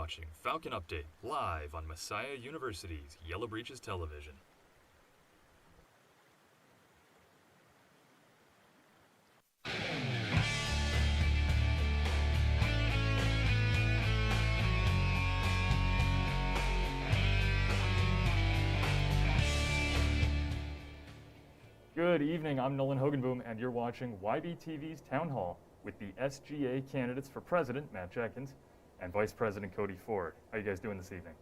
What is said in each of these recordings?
watching Falcon Update live on Messiah University's Yellow Breeches Television. Good evening, I'm Nolan Hogenboom, and you're watching YBTV's Town Hall with the SGA candidates for President, Matt Jenkins, and Vice President Cody Ford. How are you guys doing this evening?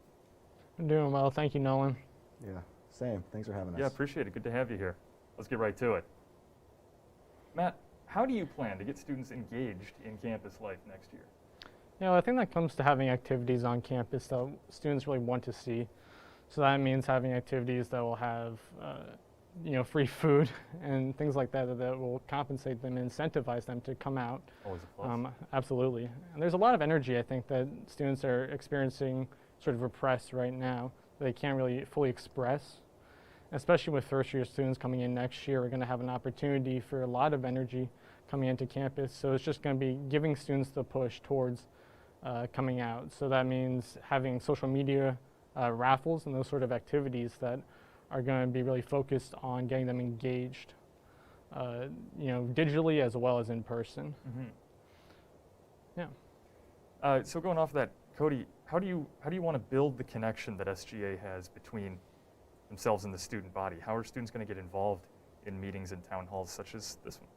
I'm doing well, thank you, Nolan. Yeah, same. Thanks for having us. Yeah, appreciate it. Good to have you here. Let's get right to it. Matt, how do you plan to get students engaged in campus life next year? I think that comes to having activities on campus that students really want to see. So that means having activities that will have free food and things like that that will compensate them and incentivize them to come out. Always a plus. Absolutely. And there's a lot of energy, I think, that students are experiencing sort of repressed right now that they can't really fully express. Especially with first-year students coming in next year, we're going to have an opportunity for a lot of energy coming into campus. So it's just going to be giving students the push towards coming out. So that means having social media raffles and those sort of activities that are going to be really focused on getting them engaged, digitally as well as in person. Mm-hmm. Yeah. So going off of that, Cody, how do you want to build the connection that SGA has between themselves and the student body? How are students going to get involved in meetings and town halls such as this one?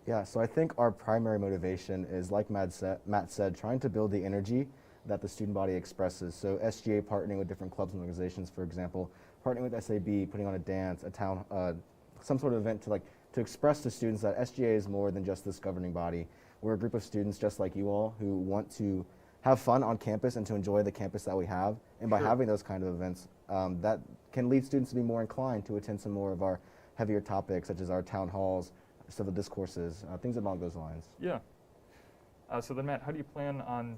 Yeah, so I think our primary motivation is, like Matt said, trying to build the energy that the student body expresses. So SGA partnering with different clubs and organizations, for example, partnering with SAB, putting on a dance, some sort of event to express to students that SGA is more than just this governing body. We're a group of students just like you all who want to have fun on campus and to enjoy the campus that we have. And by having those kind of events, that can lead students to be more inclined to attend some more of our heavier topics, such as our town halls, civil discourses, things along those lines. Yeah. So then, Matt, how do you plan on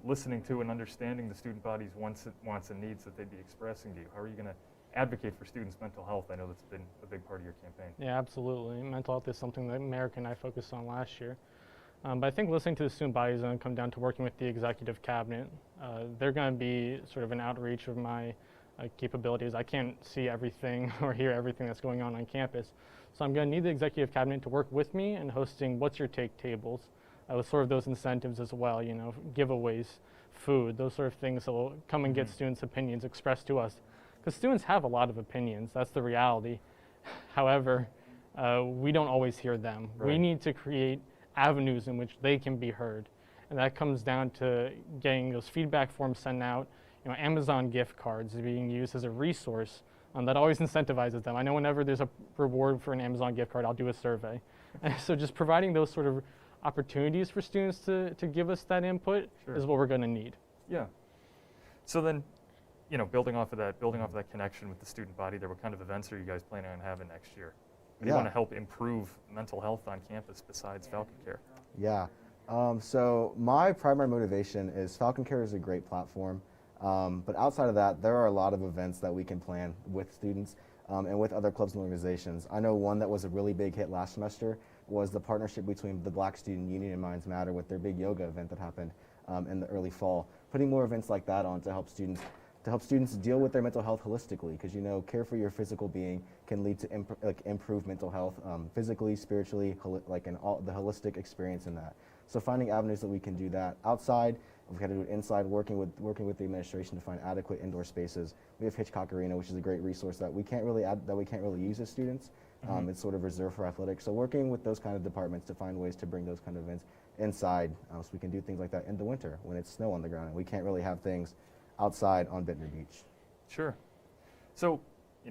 listening to and understanding the student body's wants and needs that they'd be expressing to you? How are you going to advocate for students' mental health? I know that's been a big part of your campaign. Yeah, absolutely. Mental health is something that Merrick and I focused on last year. But I think listening to the student body is going to come down to working with the executive cabinet. They're going to be sort of an outreach of my capabilities. I can't see everything or hear everything that's going on campus. So I'm going to need the executive cabinet to work with me in hosting What's Your Take tables with sort of those incentives as well, giveaways, food, those sort of things that will come and get students' opinions expressed to us. Because students have a lot of opinions, that's the reality. However, we don't always hear them. Right. We need to create avenues in which they can be heard. And that comes down to getting those feedback forms sent out. Amazon gift cards are being used as a resource that always incentivizes them. I know whenever there's a reward for an Amazon gift card, I'll do a survey. And so just providing those sort of opportunities for students to give us that input is what we're going to need. Yeah. So then, building off of that connection with the student body there, what kind of events are you guys planning on having next year? How do you want to help improve mental health on campus besides Falcon Care? Yeah. So my primary motivation is Falcon Care is a great platform. But outside of that, there are a lot of events that we can plan with students and with other clubs and organizations. I know one that was a really big hit last semester was the partnership between the Black Student Union and Minds Matter with their big yoga event that happened in the early fall. Putting more events like that on to help students deal with their mental health holistically, because care for your physical being can lead to improved mental health physically, spiritually, and all the holistic experience in that. So finding avenues that we can do that outside. We've got to do it inside, working with the administration to find adequate indoor spaces. We have Hitchcock Arena, which is a great resource that we can't really use as students. It's sort of reserved for athletics. So working with those kind of departments to find ways to bring those kind of events inside, so we can do things like that in the winter when it's snow on the ground and we can't really have things outside on Vintner Beach. Sure. So,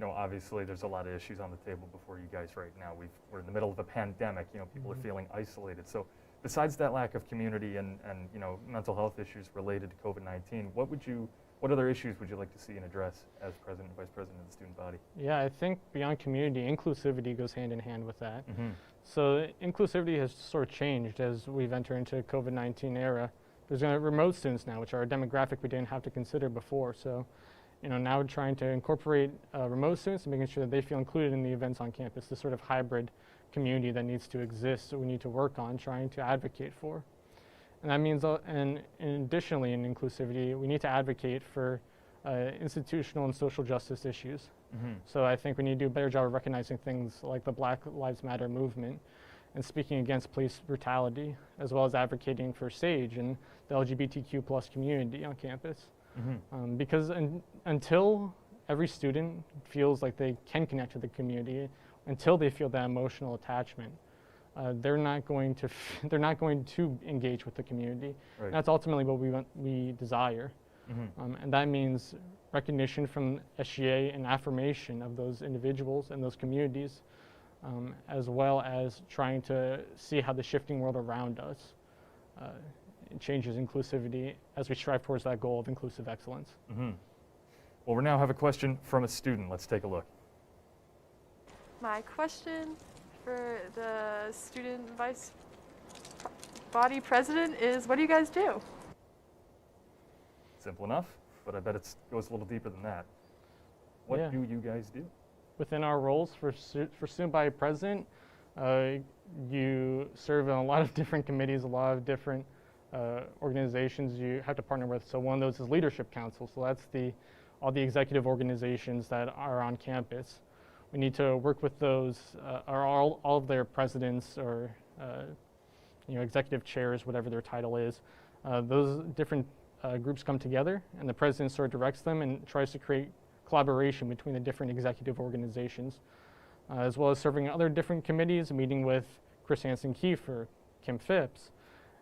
obviously there's a lot of issues on the table before you guys right now. We're in the middle of a pandemic. People are feeling isolated. So, besides that lack of community and mental health issues related to COVID-19, what other issues would you like to see and address as president and vice president of the student body? Yeah, I think beyond community, inclusivity goes hand in hand with that. So inclusivity has sort of changed as we've entered into the COVID-19 era. There's remote students now, which are a demographic we didn't have to consider before. So, now we're trying to incorporate remote students and making sure that they feel included in the events on campus, this sort of hybrid community that needs to exist, that we need to work on trying to advocate for. And that means, and additionally in inclusivity, we need to advocate for institutional and social justice issues. Mm-hmm. So I think we need to do a better job of recognizing things like the Black Lives Matter movement and speaking against police brutality, as well as advocating for SAGE and the LGBTQ plus community on campus. Mm-hmm. Because until every student feels like they can connect to the community, until they feel that emotional attachment, they're not going to they're not going to engage with the community. Right. And that's ultimately what we desire. Mm-hmm. And that means recognition from SGA and affirmation of those individuals and those communities, as well as trying to see how the shifting world around us changes inclusivity as we strive towards that goal of inclusive excellence. Mm-hmm. Well, we now have a question from a student. Let's take a look. My question for the student vice body president is, what do you guys do? Simple enough, but I bet it goes a little deeper than that. What Yeah. do you guys do? Within our roles for student body president, you serve in a lot of different committees, a lot of different organizations you have to partner with. So one of those is Leadership Council. So that's all the executive organizations that are on campus. We need to work with those, or all of their presidents or executive chairs, whatever their title is. Those different groups come together, and the president sort of directs them and tries to create collaboration between the different executive organizations, as well as serving other different committees, meeting with Chris Hansen Kiefer, Kim Phipps,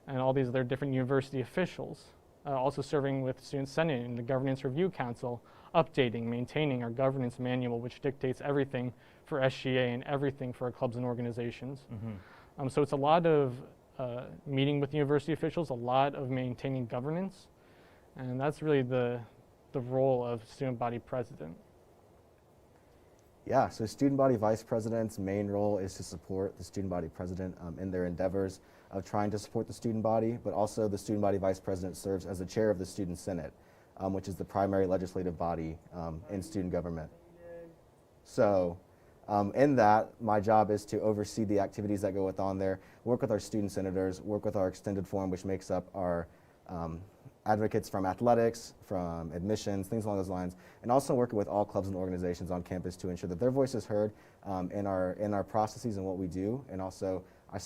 and all these other different university officials. Also serving with Student Senate and the Governance Review Council, updating, maintaining our governance manual, which dictates everything for SGA and everything for our clubs and organizations. Mm-hmm. So it's a lot of meeting with university officials, a lot of maintaining governance, and that's really the role of student body president. Yeah, so student body vice president's main role is to support the student body president in their endeavors of trying to support the student body, but also the student body vice president serves as the chair of the student senate, which is the primary legislative body in student government. So in that, my job is to oversee the activities that go on there, work with our student senators, work with our extended forum, which makes up our advocates from athletics, from admissions, things along those lines, and also working with all clubs and organizations on campus to ensure that their voice is heard in our processes and what we do. And also, I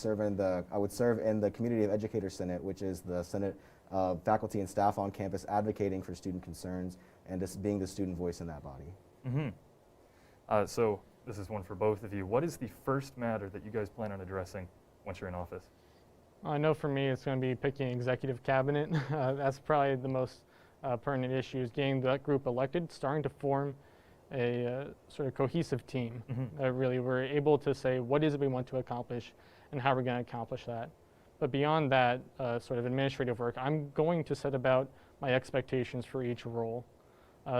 would serve in the Community of Educators Senate, which is the Senate of faculty and staff on campus advocating for student concerns and just being the student voice in that body. Mm-hmm. So this is one for both of you. What is the first matter that you guys plan on addressing once you're in office? I know for me it's going to be picking executive cabinet. That's probably the most pertinent issue, is getting that group elected, starting to form a sort of cohesive team. Mm-hmm. Really we're able to say what is it we want to accomplish and how we're going to accomplish that. But beyond that sort of administrative work, I'm going to set about my expectations for each role.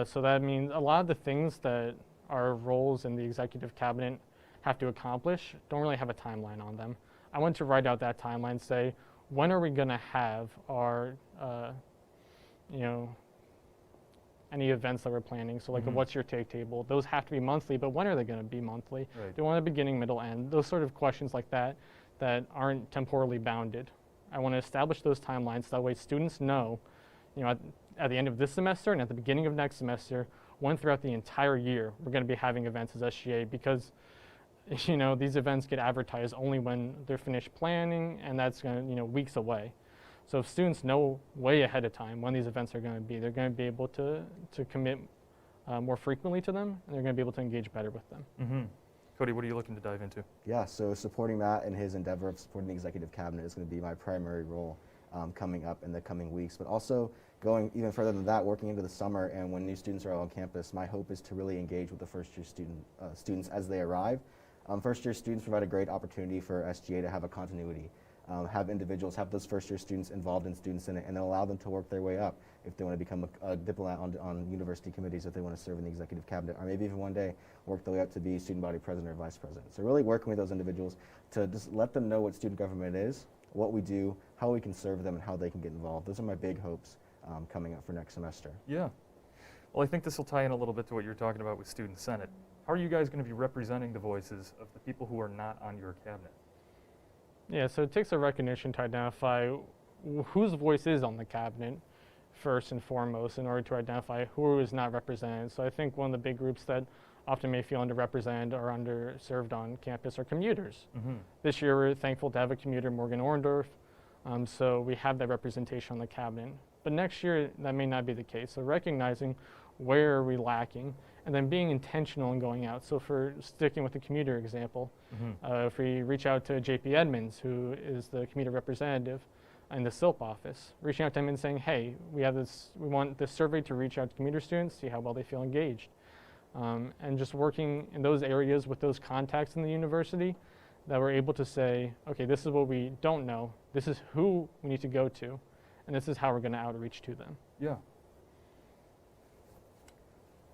So that means a lot of the things that our roles in the executive cabinet have to accomplish don't really have a timeline on them. I want to write out that timeline, say, when are we going to have our, any events that we're planning? So like a Mm-hmm. what's your take table? Those have to be monthly, but when are they going to be monthly? Right. They want a beginning, middle, end. Those sort of questions like that aren't temporally bounded. I want to establish those timelines, so that way students know, at the end of this semester and at the beginning of next semester, when throughout the entire year we're going to be having events as SGA, because these events get advertised only when they're finished planning, and that's going to, weeks away. So if students know way ahead of time when these events are going to be, they're going to be able to commit more frequently to them, and they're going to be able to engage better with them. Mm-hmm. Cody, what are you looking to dive into? Yeah, so supporting Matt in his endeavor of supporting the executive cabinet is going to be my primary role coming up in the coming weeks, but also going even further than that, working into the summer and when new students are on campus, my hope is to really engage with the first-year students as they arrive. First-year students provide a great opportunity for SGA to have a continuity, have those first-year students involved in Student Senate, and then allow them to work their way up if they want to become a diplomat on university committees, if they want to serve in the executive cabinet, or maybe even one day work their way up to be student body president or vice president. So really working with those individuals to just let them know what student government is, what we do, how we can serve them, and how they can get involved. Those are my big hopes coming up for next semester. Yeah. Well, I think this will tie in a little bit to what you're talking about with Student Senate. How are you guys going to be representing the voices of the people who are not on your cabinet? Yeah, so it takes a recognition to identify whose voice is on the cabinet first and foremost in order to identify who is not represented. So I think one of the big groups that often may feel underrepresented or underserved on campus are commuters. This year we're thankful to have a commuter, Morgan Orndorff, so we have that representation on the cabinet. But next year that may not be the case. So recognizing where are we lacking and then being intentional in going out. So for sticking with the commuter example, if we reach out to JP Edmonds, who is the commuter representative in the SILP office, reaching out to him and saying, hey, we want this survey to reach out to commuter students, see how well they feel engaged. And just working in those areas with those contacts in the university that we're able to say, okay, this is what we don't know, this is who we need to go to, and this is how we're going to outreach to them. Yeah.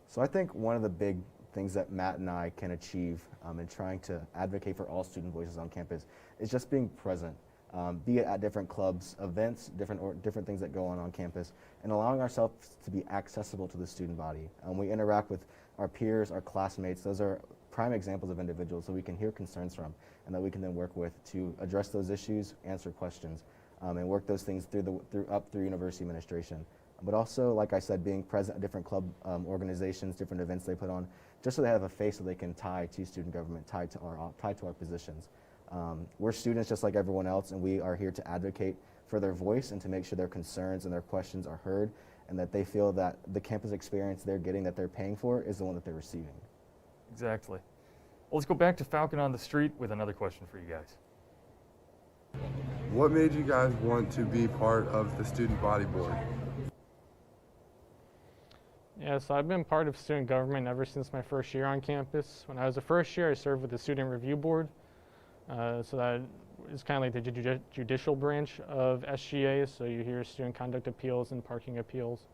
So I think one of the big things that Matt and I can achieve in trying to advocate for all student voices on campus is just being present, be it at different clubs, events, different things that go on campus, and allowing ourselves to be accessible to the student body. We interact with our peers, our classmates. Those are prime examples of individuals that we can hear concerns from and that we can then work with to address those issues, answer questions, and work those things up through university administration. But also, like I said, being present at different club organizations, different events they put on, just so they have a face that they can tie to student government, tied to our positions. We're students just like everyone else, and we are here to advocate for their voice and to make sure their concerns and their questions are heard, and that they feel that the campus experience they're getting, that they're paying for, is the one that they're receiving. Exactly. Well, let's go back to Falcon on the Street with another question for you guys. What made you guys want to be part of the student body board? Yeah, so I've been part of student government ever since my first year on campus. When I was a first year, I served with the Student Review Board. So that is kind of like the judicial branch of SGA. So you hear student conduct appeals and parking appeals.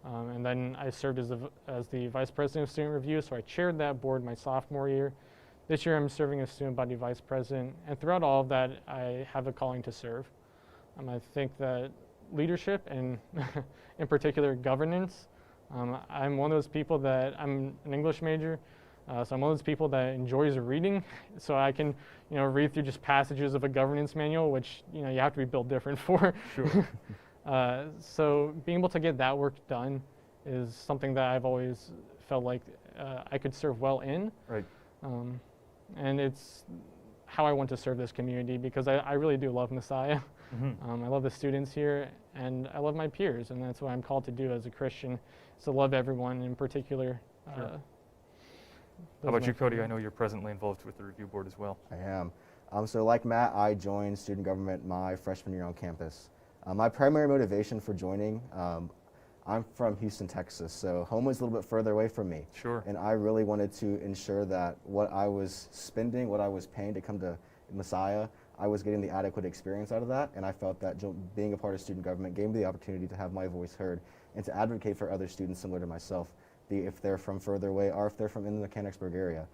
And then I served as the vice president of student review. So I chaired that board my sophomore year. This year I'm serving as student body vice president. And throughout all of that, I have a calling to serve. I think that leadership and in particular governance, I'm one of those people that I'm an English major, so I'm one of those people that enjoys reading. So I can, read through just passages of a governance manual, which you have to be built different for. Sure. So being able to get that work done is something that I've always felt like I could serve well in. Right. And it's how I want to serve this community because I really do love Messiah. I love the students here, and I love my peers, and that's what I'm called to do as a Christian, is to love everyone in particular. Sure. How about you, Cody? I know you're presently involved with the review board as well. I am. So like Matt, I joined student government my freshman year on campus. My primary motivation for joining, I'm from Houston, Texas, so home was a little bit further away from me. Sure. And I really wanted to ensure that what I was spending, what I was paying to come to Messiah, I was getting the adequate experience out of that, and I felt that being a part of student government gave me the opportunity to have my voice heard and to advocate for other students similar to myself, be if they're from further away or if they're from in the Mechanicsburg area.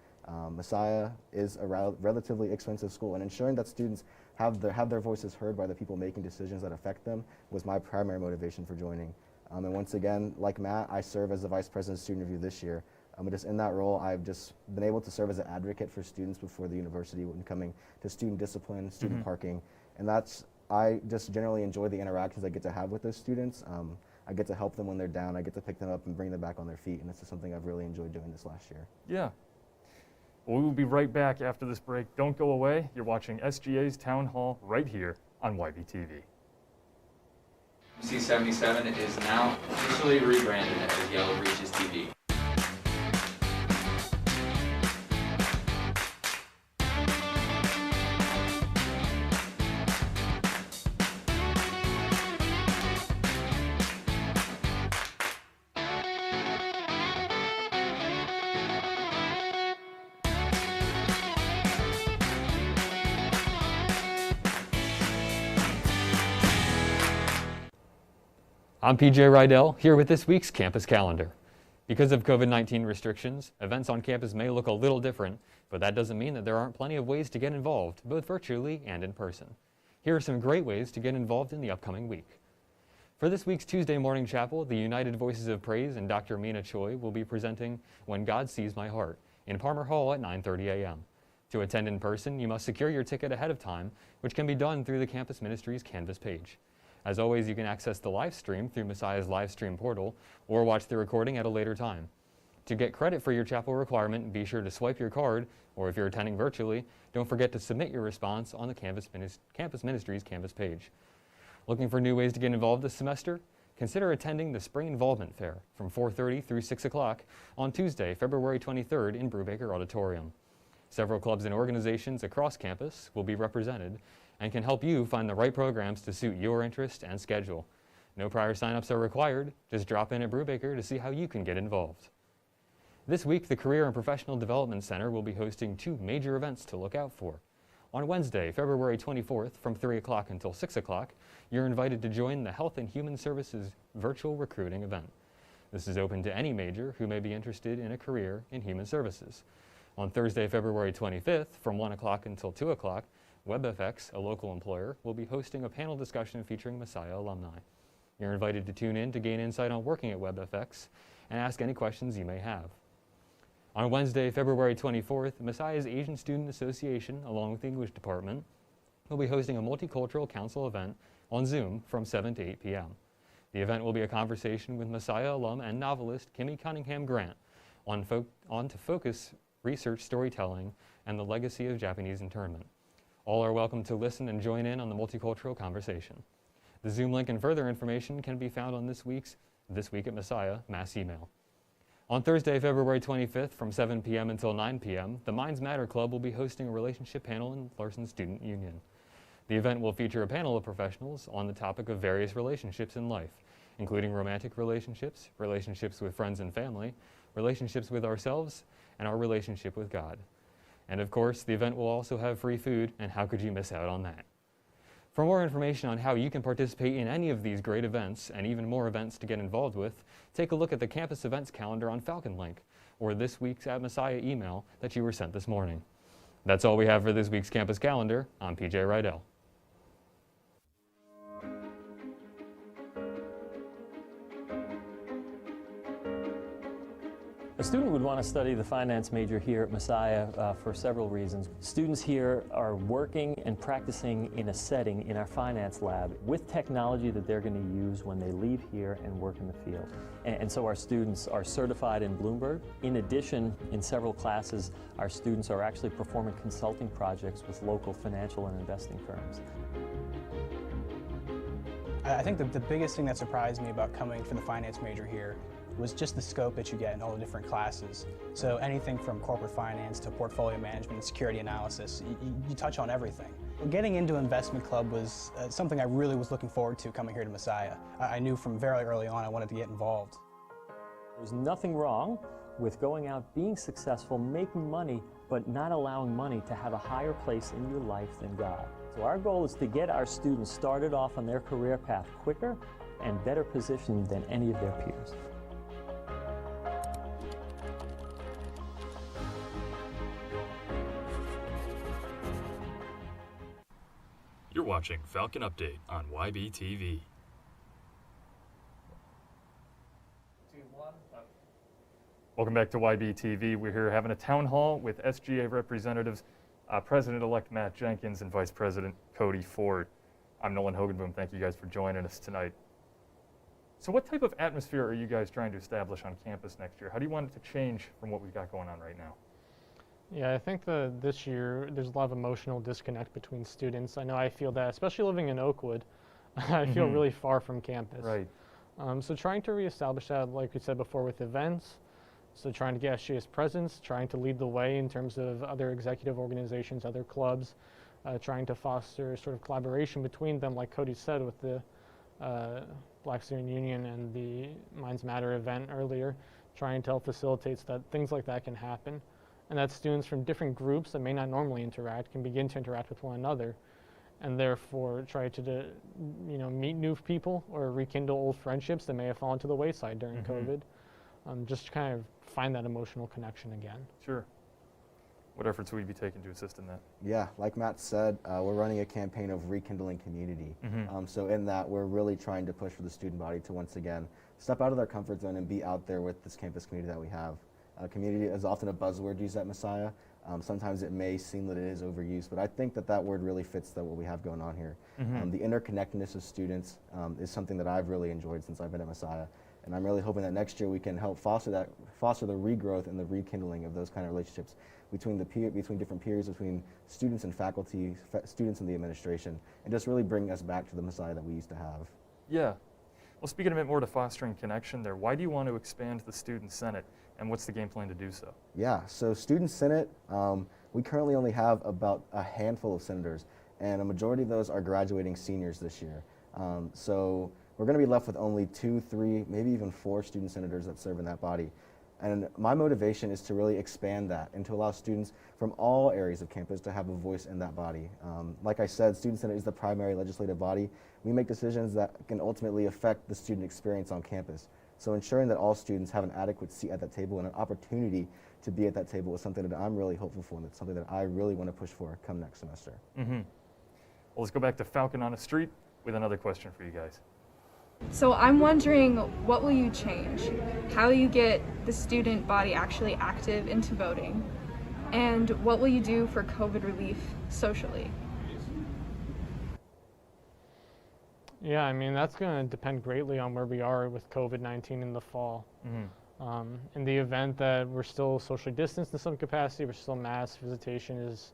Messiah is a relatively expensive school, and ensuring that students have their voices heard by the people making decisions that affect them was my primary motivation for joining. And once again, like Matt, I serve as the Vice President of Student Review this year. Just in that role, I've just been able to serve as an advocate for students before the university when coming to student discipline, student parking, and I just generally enjoy the interactions I get to have with those students. I get to help them when they're down, I get to pick them up and bring them back on their feet, and this is something I've really enjoyed doing this last year. Yeah. Well, we will be right back after this break. Don't go away. You're watching SGA's Town Hall right here on YBTV. C77 is now officially rebranded as Yellow Reaches TV. I'm PJ Rydell, here with this week's campus calendar. Because of COVID-19 restrictions, events on campus may look a little different, but that doesn't mean that there aren't plenty of ways to get involved, both virtually and in person. Here are some great ways to get involved in the upcoming week. For this week's Tuesday morning chapel, the United Voices of Praise and Dr. Mina Choi will be presenting When God Sees My Heart in Palmer Hall at 9:30 a.m. To attend in person, you must secure your ticket ahead of time, which can be done through the Campus Ministries Canvas page. As always, you can access the live stream through Messiah's live stream portal or watch the recording at a later time. To get credit for your chapel requirement, be sure to swipe your card, or if you're attending virtually, don't forget to submit your response on the Campus Ministries campus page. Looking for new ways to get involved this semester? Consider attending the Spring Involvement Fair from 4:30 through 6 o'clock on Tuesday, February 23rd in Brubaker Auditorium. Several clubs and organizations across campus will be represented and can help you find the right programs to suit your interest and schedule. No prior sign-ups are required. Just drop in at Brubaker to see how you can get involved. This week, the Career and Professional Development Center will be hosting 2 major events to look out for. On Wednesday, February 24th, from 3 o'clock until 6 o'clock, you're invited to join the Health and Human Services virtual recruiting event. This is open to any major who may be interested in a career in human services. On Thursday, February 25th, from 1 o'clock until 2 o'clock, WebFX, a local employer, will be hosting a panel discussion featuring Messiah alumni. You're invited to tune in to gain insight on working at WebFX and ask any questions you may have. On Wednesday, February 24th, Messiah's Asian Student Association, along with the English Department, will be hosting a multicultural council event on Zoom from 7 to 8 p.m. The event will be a conversation with Messiah alum and novelist Kimmy Cunningham Grant on to focus research storytelling and the legacy of Japanese internment. All are welcome to listen and join in on the multicultural conversation. The Zoom link and further information can be found on this week's This Week at Messiah mass email. On Thursday, February 25th, from 7 p.m. until 9 p.m., the Minds Matter Club will be hosting a relationship panel in Larson Student Union. The event will feature a panel of professionals on the topic of various relationships in life, including romantic relationships, relationships with friends and family, relationships with ourselves, and our relationship with God. And of course, the event will also have free food, and how could you miss out on that? For more information on how you can participate in any of these great events, and even more events to get involved with, take a look at the campus events calendar on Falcon Link, or this week's at Messiah email that you were sent this morning. That's all we have for this week's campus calendar. I'm PJ Rydell. A student would want to study the finance major here at Messiah for several reasons. Students here are working and practicing in a setting in our finance lab with technology that they're going to use when they leave here and work in the field. And so our students are certified in Bloomberg. In addition, in several classes, our students are actually performing consulting projects with local financial and investing firms. I think the biggest thing that surprised me about coming for the finance major here was just the scope that you get in all the different classes. So anything from corporate finance to portfolio management and security analysis, you touch on everything. Getting into Investment Club was something I really was looking forward to coming here to Messiah. I knew from very early on I wanted to get involved. There's nothing wrong with going out, being successful, making money, but not allowing money to have a higher place in your life than God. So our goal is to get our students started off on their career path quicker and better positioned than any of their peers. You're watching Falcon Update on YBTV. Welcome back to YBTV. We're here having a town hall with SGA representatives, President-elect Matt Jenkins and Vice President Cody Ford. I'm Nolan Hogenboom. Thank you guys for joining us tonight. So what type of atmosphere are you guys trying to establish on campus next year? How do you want it to change from what we've got going on right now? Yeah, I think this year there's a lot of emotional disconnect between students. I know I feel that, especially living in Oakwood. I feel really far from campus. Right. So trying to reestablish that, like we said before, with events. So trying to get SGA's presence, trying to lead the way in terms of other executive organizations, other clubs, trying to foster sort of collaboration between them, like Cody said with the Black Student Union and the Minds Matter event earlier, trying to help facilitate so that things like that can happen. And that students from different groups that may not normally interact can begin to interact with one another, and therefore try to meet new people or rekindle old friendships that may have fallen to the wayside during COVID. Just kind of find that emotional connection again. Sure. What efforts will you be taking to assist in that? Yeah, like Matt said, we're running a campaign of rekindling community. So in that, we're really trying to push for the student body to once again step out of their comfort zone and be out there with this campus community that we have. Community is often a buzzword used at Messiah, Sometimes it may seem that it is overused, but I think that that word really fits what we have going on here. The interconnectedness of students is something that I've really enjoyed since I've been at Messiah, and I'm really hoping that next year we can help foster the regrowth and the rekindling of those kind of relationships between different peers, between students and faculty, students and the administration, and just really bring us back to the Messiah that we used to have. Yeah. Well, speaking a bit more to fostering connection there, why do you want to expand the Student Senate, and what's the game plan to do so? Yeah, so Student Senate, we currently only have about a handful of senators, and a majority of those are graduating seniors this year. So we're going to be left with only 2, 3, maybe even 4 student senators that serve in that body. And my motivation is to really expand that and to allow students from all areas of campus to have a voice in that body. Like I said, Student Senate is the primary legislative body. We make decisions that can ultimately affect the student experience on campus. So ensuring that all students have an adequate seat at that table and an opportunity to be at that table is something that I'm really hopeful for, and it's something that I really want to push for come next semester. Well, let's go back to Falcon on a Street with another question for you guys. So I'm wondering, what will you change? How will you get the student body actually active into voting? And what will you do for COVID relief socially? Yeah, I mean, that's going to depend greatly on where we are with COVID-19 in the fall. In the event that we're still socially distanced in some capacity, we're still mass visitation is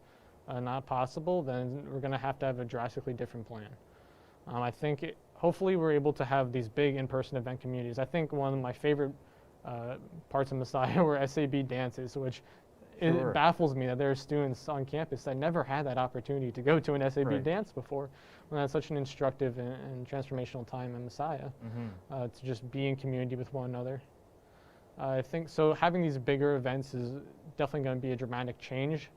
not possible, then we're going to have a drastically different plan. I think hopefully we're able to have these big in-person event communities. I think one of my favorite parts of Messiah were SAB dances, which it baffles me that there are students on campus that never had that opportunity to go to an SAB dance before, when that's such an instructive and transformational time in Messiah, to just be in community with one another. I think so having these bigger events is definitely going to be a dramatic change,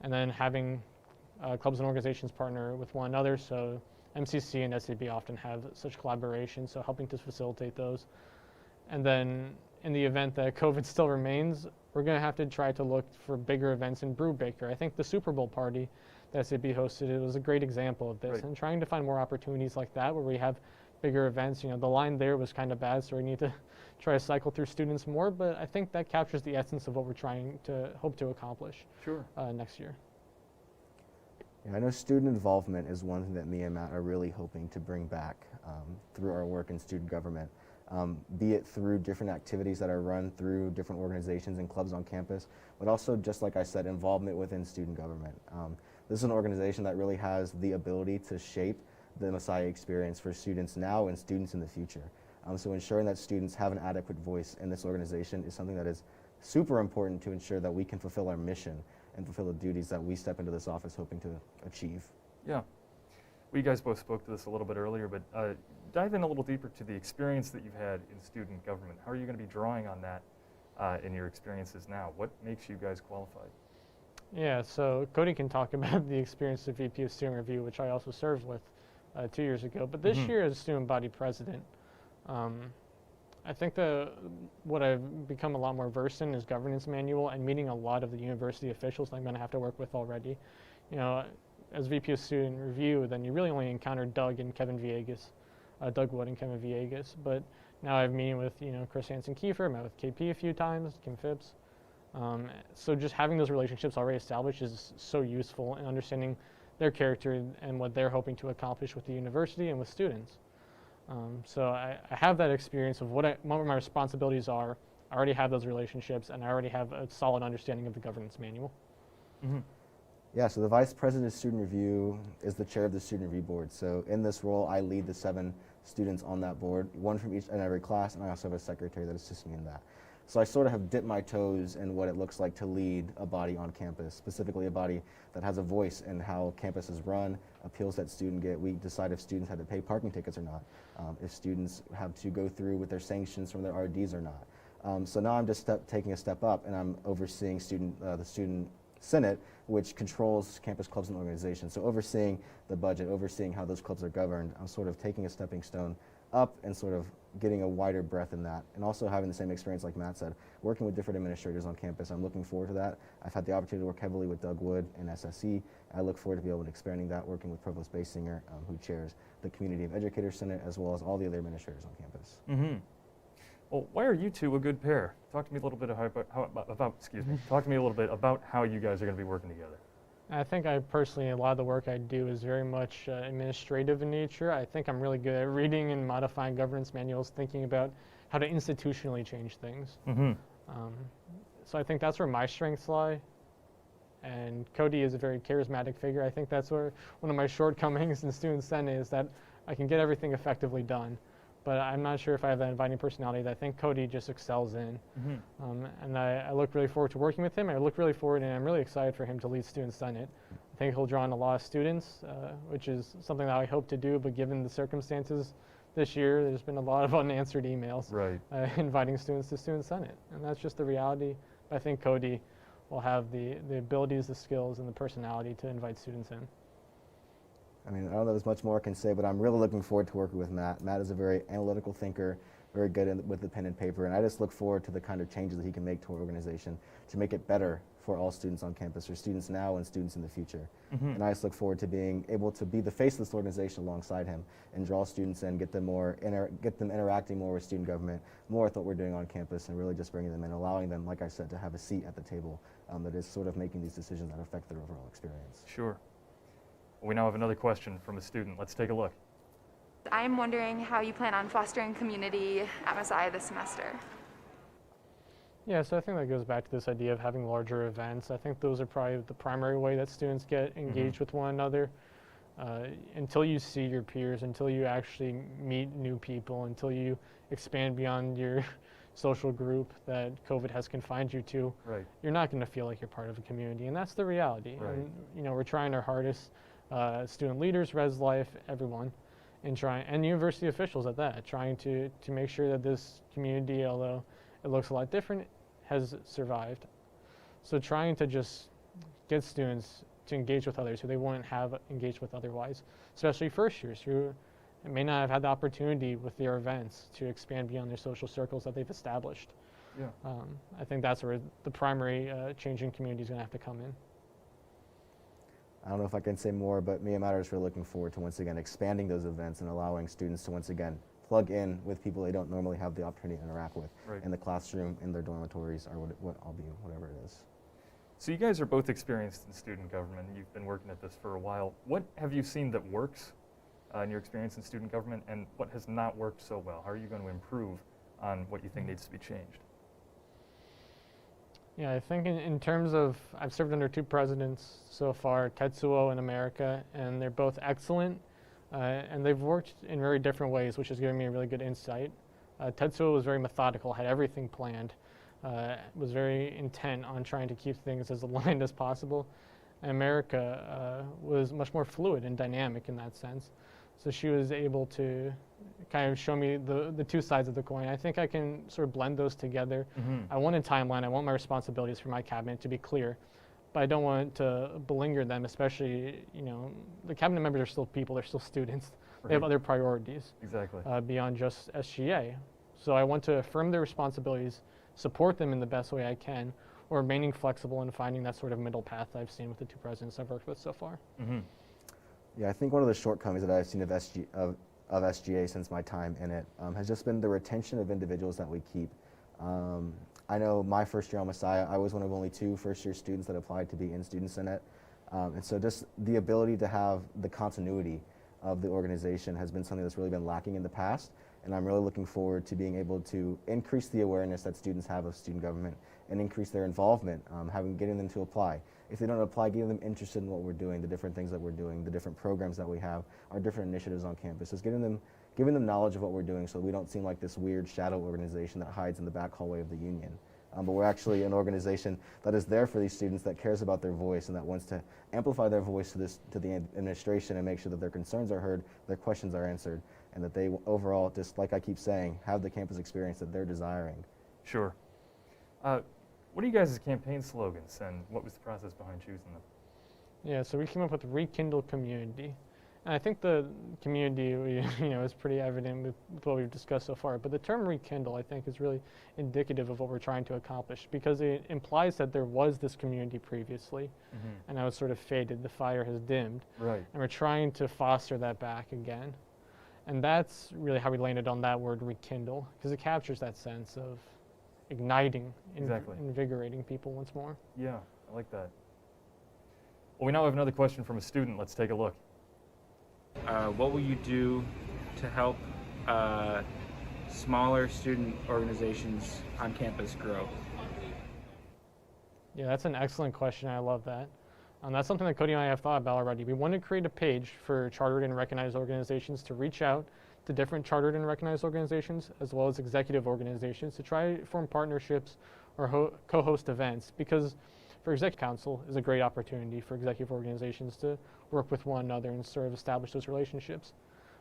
and then having clubs and organizations partner with one another, so MCC and SAB often have such collaboration, so helping to facilitate those. And then in the event that COVID still remains, we're going to have to try to look for bigger events in Brubaker. I think the Super Bowl party that SAB hosted, it was a great example of this, and trying to find more opportunities like that where we have bigger events. You know, the line there was kind of bad, so we need to try to cycle through students more, but I think that captures the essence of what we're trying to hope to accomplish next year. Yeah, I know student involvement is one thing that me and Matt are really hoping to bring back through our work in student government, be it through different activities that are run through different organizations and clubs on campus, but also, just like I said, involvement within student government. This is an organization that really has the ability to shape the Messiah experience for students now and students in the future. So ensuring that students have an adequate voice in this organization is something that is super important to ensure that we can fulfill our mission and fulfill the duties that we step into this office hoping to achieve. Yeah. We guys both spoke to this a little bit earlier, but dive in a little deeper to the experience that you've had in student government. How are you going to be drawing on that in your experiences now? What makes you guys qualified? Yeah, so Cody can talk about the experience of VP of Student Review, which I also served with 2 years ago. But this year as student body president, I think what I've become a lot more versed in is governance manual and meeting a lot of the university officials that I'm going to have to work with already. You know, as VP of Student Review, then you really only encounter Doug and Kevin Villegas, Doug Wood and Kevin Villegas. But now I've meeting with, you know, Chris Hansen-Kiefer, met with KP a few times, Kim Phipps. So just having those relationships already established is so useful in understanding their character and what they're hoping to accomplish with the university and with students. So I have that experience of what my responsibilities are. I already have those relationships, and I already have a solid understanding of the governance manual. Yeah, so the Vice President of Student Review is the chair of the Student Review Board. So in this role, I lead the 7 students on that board, one from each and every class, and I also have a secretary that assists me in that. So I sort of have dipped my toes in what it looks like to lead a body on campus, specifically a body that has a voice in how campus is run, appeals that students get. We decide if students have to pay parking tickets or not, if students have to go through with their sanctions from their RDs or not. So now I'm just taking a step up, and I'm overseeing the Student Senate, which controls campus clubs and organizations. So overseeing the budget, overseeing how those clubs are governed, I'm sort of taking a stepping stone up and sort of getting a wider breadth in that, and also having the same experience like Matt said, working with different administrators on campus. I'm looking forward to that. I've had the opportunity to work heavily with Doug Wood and SSE. I look forward to be able to expanding that, working with Provost Basinger, who chairs the Community of Educators Senate, as well as all the other administrators on campus. Well, why are you two a good pair? Talk to me a little bit talk to me a little bit about how you guys are going to be working together. I think I personally, a lot of the work I do is very much administrative in nature. I think I'm really good at reading and modifying governance manuals, thinking about how to institutionally change things. Mm-hmm. So I think that's where my strengths lie. And Cody is a very charismatic figure. I think that's where one of my shortcomings in Student Senate is that I can get everything effectively done. But I'm not sure if I have that inviting personality that I think Cody just excels in. Mm-hmm. And I look really forward to working with him. I look really forward, and I'm really excited for him to lead Student Senate. I think he'll draw in a lot of students, which is something that I hope to do, but given the circumstances this year, there's been a lot of unanswered emails Right. inviting students to Student Senate. And that's just the reality. I think Cody will have the abilities, the skills, and the personality to invite students in. I mean, I don't know if there's much more I can say, but I'm really looking forward to working with Matt. Matt is a very analytical thinker, very good with the pen and paper, and I just look forward to the kind of changes that he can make to our organization to make it better for all students on campus, for students now and students in the future. Mm-hmm. And I just look forward to being able to be the face of this organization alongside him and draw students in, get them interacting more with student government, more with what we're doing on campus, and really just bringing them in, allowing them, like I said, to have a seat at the table that is sort of making these decisions that affect their overall experience. Sure. We now have another question from a student. Let's take a look. I'm wondering how you plan on fostering community at Messiah this semester. Yeah, so I think that goes back to this idea of having larger events. I think those are probably the primary way that students get engaged with one another. Until you see your peers, until you actually meet new people, until you expand beyond your social group that COVID has confined you to, Right. you're not going to feel like you're part of a community, and that's the reality. Right. And, you know, we're trying our hardest, student leaders, Res Life, everyone, and university officials at that, trying to make sure that this community, although it looks a lot different, has survived. So trying to just get students to engage with others who they wouldn't have engaged with otherwise, especially first years who may not have had the opportunity with their events to expand beyond their social circles that they've established. Yeah. I think that's where the primary change in community is going to have to come in. I don't know if I can say more, but me and Matt are just really looking forward to once again expanding those events and allowing students to once again plug in with people they don't normally have the opportunity to interact with Right. in the classroom, in their dormitories, or whatever it is. So you guys are both experienced in student government. You've been working at this for a while. What have you seen that works in your experience in student government, and what has not worked so well? How are you going to improve on what you think needs to be changed? Yeah, I think in terms of, I've served under two presidents so far, Tetsuo and America, and they're both excellent, and they've worked in very different ways, which has given me a really good insight. Tetsuo was very methodical, had everything planned, was very intent on trying to keep things as aligned as possible. And America was much more fluid and dynamic in that sense. So she was able to kind of show me the two sides of the coin. I think I can sort of blend those together. I want a timeline. I want my responsibilities for my cabinet to be clear, but I don't want to belinger them, especially, you know, the cabinet members are still people, they're still students. Right. They have other priorities Exactly. beyond just SGA. So I want to affirm their responsibilities, support them in the best way I can, or remaining flexible and finding that sort of middle path I've seen with the two presidents I've worked with so far. Mm-hmm. Yeah, I think one of the shortcomings that I've seen of SGA since my time in it has just been the retention of individuals that we keep. I know my first year on Messiah, I was one of only 2 first-year students that applied to be in Student Senate. And so just the ability to have the continuity of the organization has been something that's really been lacking in the past. And I'm really looking forward to being able to increase the awareness that students have of student government and increase their involvement, getting them to apply. If they don't apply, getting them interested in what we're doing, the different things that we're doing, the different programs that we have, our different initiatives on campus. Just giving them knowledge of what we're doing so we don't seem like this weird shadow organization that hides in the back hallway of the union. But we're actually an organization that is there for these students, that cares about their voice and that wants to amplify their voice to the administration and make sure that their concerns are heard, their questions are answered, and that they overall, just like I keep saying, have the campus experience that they're desiring. Sure. What are you guys' campaign slogans, and what was the process behind choosing them? Yeah, so we came up with Rekindle Community. And I think the community, is pretty evident with what we've discussed so far. But the term rekindle, I think, is really indicative of what we're trying to accomplish, because it implies that there was this community previously, and now it's sort of faded. The fire has dimmed. Right. And we're trying to foster that back again. And that's really how we landed on that word rekindle, because it captures that sense of igniting, Exactly. invigorating people once more. Yeah, I like that. Well, we now have another question from a student. Let's take a look. What will you do to help smaller student organizations on campus grow? Yeah, that's an excellent question. I love that. That's something that Cody and I have thought about already. We want to create a page for chartered and recognized organizations to reach out to different chartered and recognized organizations, as well as executive organizations, to try to form partnerships or co-host events, because for Executive Council is a great opportunity for executive organizations to work with one another and sort of establish those relationships.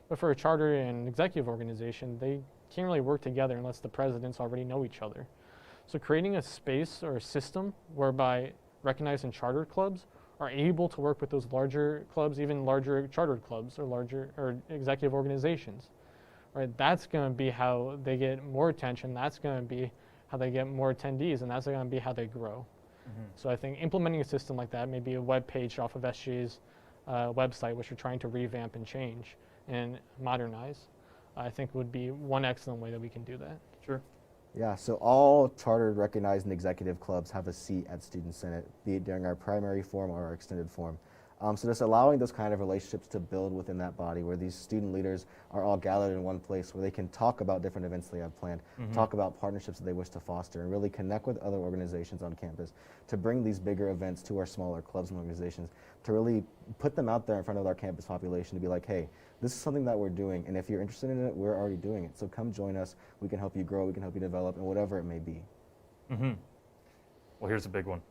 But for a charter and executive organization, they can't really work together unless the presidents already know each other. So creating a space or a system whereby recognized and chartered clubs are able to work with those larger clubs, even larger chartered clubs or larger or executive organizations, right? That's going to be how they get more attention. That's going to be how they get more attendees, and that's going to be how they grow. So I think implementing a system like that, maybe a web page off of SGA's website, which we're trying to revamp and change and modernize, I think would be one excellent way that we can do that. Sure. Yeah, so all chartered, recognized, and executive clubs have a seat at Student Senate, be it during our primary forum or our extended forum. So just allowing those kind of relationships to build within that body, where these student leaders are all gathered in one place, where they can talk about different events they have planned, talk about partnerships that they wish to foster, and really connect with other organizations on campus to bring these bigger events to our smaller clubs and organizations, to really put them out there in front of our campus population to be like, hey, this is something that we're doing, and if you're interested in it, we're already doing it. So come join us. We can help you grow. We can help you develop, and whatever it may be. Well, here's a big one.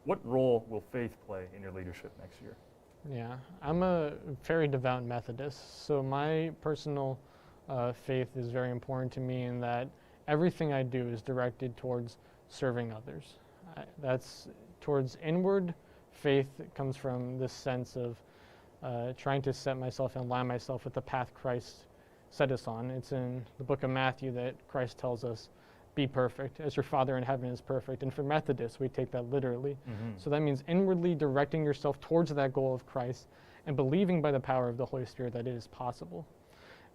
What role will faith play in your leadership next year? Yeah, I'm a very devout Methodist, so my personal faith is very important to me in that everything I do is directed towards serving others. That's towards inward. Faith comes from this sense of trying to set myself and align myself with the path Christ set us on. It's in the book of Matthew that Christ tells us, be perfect as your Father in heaven is perfect. And for Methodists, we take that literally. So that means inwardly directing yourself towards that goal of Christ and believing by the power of the Holy Spirit that it is possible.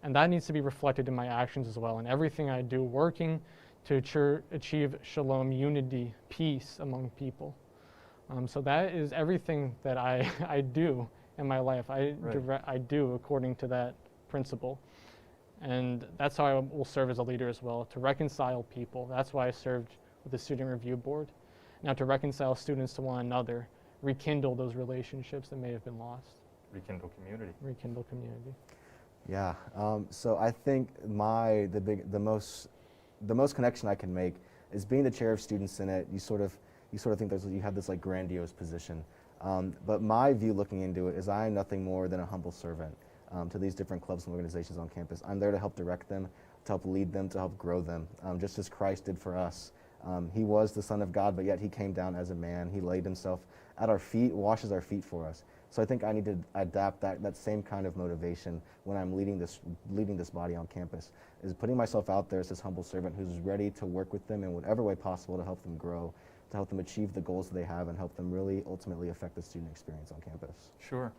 And that needs to be reflected in my actions as well, in everything I do, working to achieve shalom, unity, peace among people. So that is everything that I do in my life. I do according to that principle. And that's how I will serve as a leader as well, to reconcile people. That's why I served with the Student Review Board. Now to reconcile students to one another, rekindle those relationships that may have been lost. Rekindle community. Rekindle community. Yeah, so I think the most connection I can make is being the chair of Student Senate. You sort of think you have this like grandiose position, but my view looking into it is I am nothing more than a humble servant to these different clubs and organizations on campus. I'm there to help direct them, to help lead them, to help grow them, just as Christ did for us. He was the Son of God, but yet he came down as a man. He laid himself at our feet, washes our feet for us. So I think I need to adapt that same kind of motivation when I'm leading this body on campus, is putting myself out there as this humble servant who's ready to work with them in whatever way possible to help them grow, to help them achieve the goals that they have, and help them really ultimately affect the student experience on campus. Sure.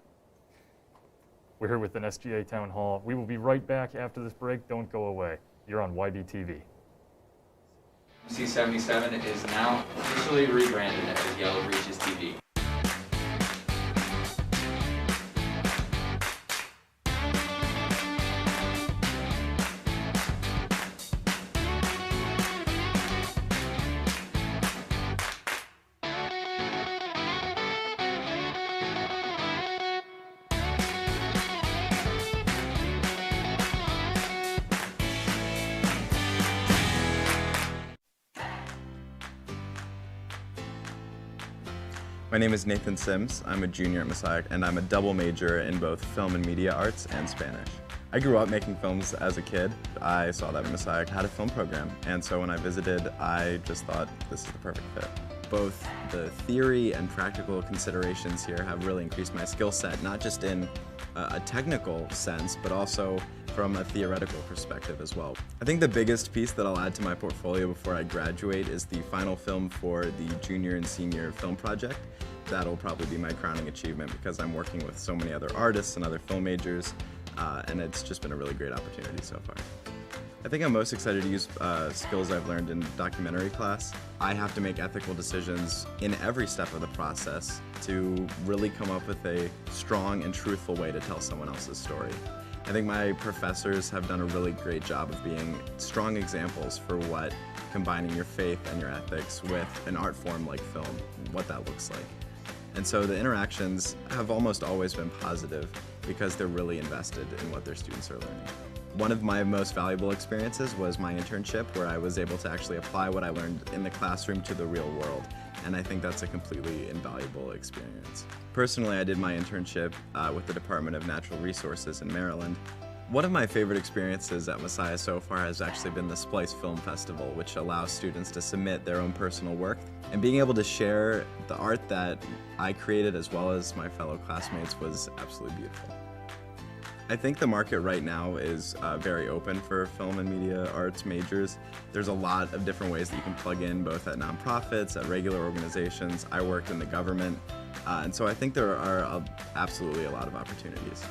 We're here with an SGA Town Hall. We will be right back after this break. Don't go away. You're on YBTV. C77 is now officially rebranded as Yellow Breeches TV. My name is Nathan Sims. I'm a junior at Messiah, and I'm a double major in both film and media arts and Spanish. I grew up making films as a kid. I saw that Messiah had a film program, and so when I visited, I just thought this is the perfect fit. Both the theory and practical considerations here have really increased my skill set, not just in a technical sense, but also from a theoretical perspective as well. I think the biggest piece that I'll add to my portfolio before I graduate is the final film for the junior and senior film project. That'll probably be my crowning achievement because I'm working with so many other artists and other film majors and it's just been a really great opportunity so far. I think I'm most excited to use skills I've learned in documentary class. I have to make ethical decisions in every step of the process to really come up with a strong and truthful way to tell someone else's story. I think my professors have done a really great job of being strong examples for what combining your faith and your ethics with an art form like film, what that looks like. And so the interactions have almost always been positive because they're really invested in what their students are learning. One of my most valuable experiences was my internship, where I was able to actually apply what I learned in the classroom to the real world, and I think that's a completely invaluable experience. Personally, I did my internship with the Department of Natural Resources in Maryland. One of my favorite experiences at Messiah so far has actually been the Splice Film Festival, which allows students to submit their own personal work, and being able to share the art that I created as well as my fellow classmates was absolutely beautiful. I think the market right now is very open for film and media arts majors. There's a lot of different ways that you can plug in, both at nonprofits, at regular organizations. I worked in the government, and so I think there are absolutely a lot of opportunities.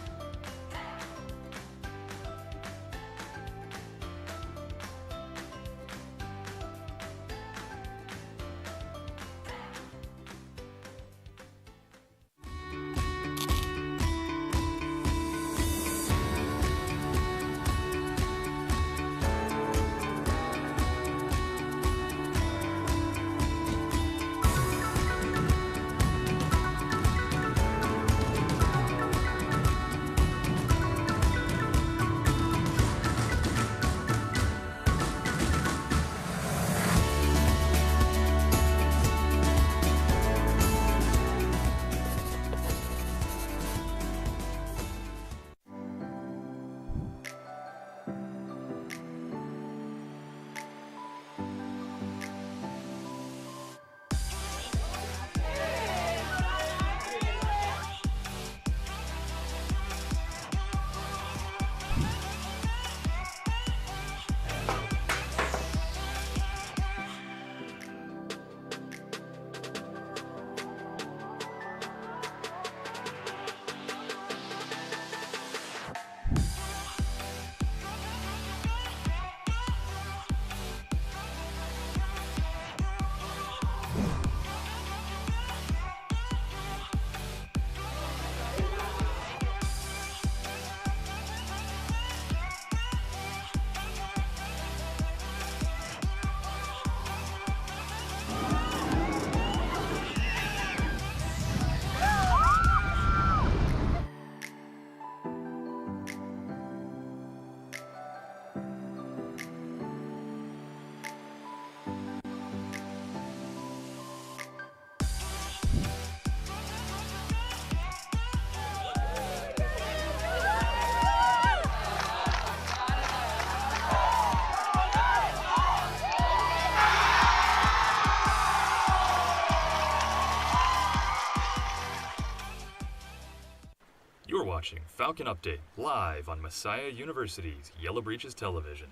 You're watching Falcon Update live on Messiah University's Yellow Breeches Television.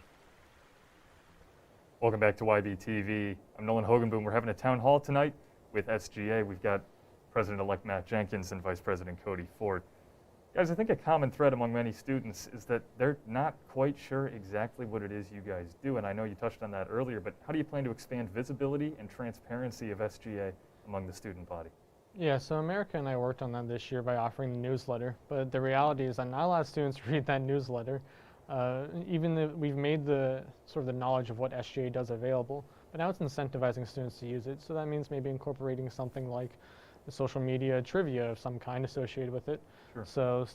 Welcome back to YBTV. I'm Nolan Hogenboom. We're having a town hall tonight with SGA. We've got President-elect Matt Jenkins and Vice President Cody Ford. Guys, I think a common thread among many students is that they're not quite sure exactly what it is you guys do, and I know you touched on that earlier, but how do you plan to expand visibility and transparency of SGA among the student body? Yeah, so America and I worked on that this year by offering the newsletter, but the reality is that not a lot of students read that newsletter. We've made the sort of the knowledge of what SGA does available, but now it's incentivizing students to use it. So that means maybe incorporating something like the social media trivia of some kind associated with it. Sure. So